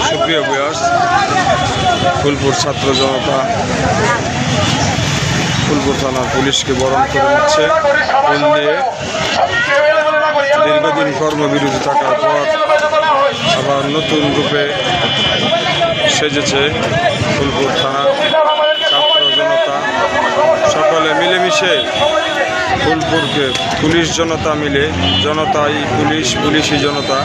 সুপ্রিয় ভিউয়ার্স, ফুলপুর ছাত্র জনতা ফুলপুর থানার পুলিশকে বরণ করে নিচ্ছে। ফুল দিয়ে দীর্ঘদিন কর্মবিরতি থাকার পর আবার নতুন রূপে সেজেছে ফুলপুর থানার ছাত্র জনতা। সকলে মিলেমিশে ফুলপুরকে পুলিশ জনতা মিলে, জনতাই পুলিশ, পুলিশই জনতা।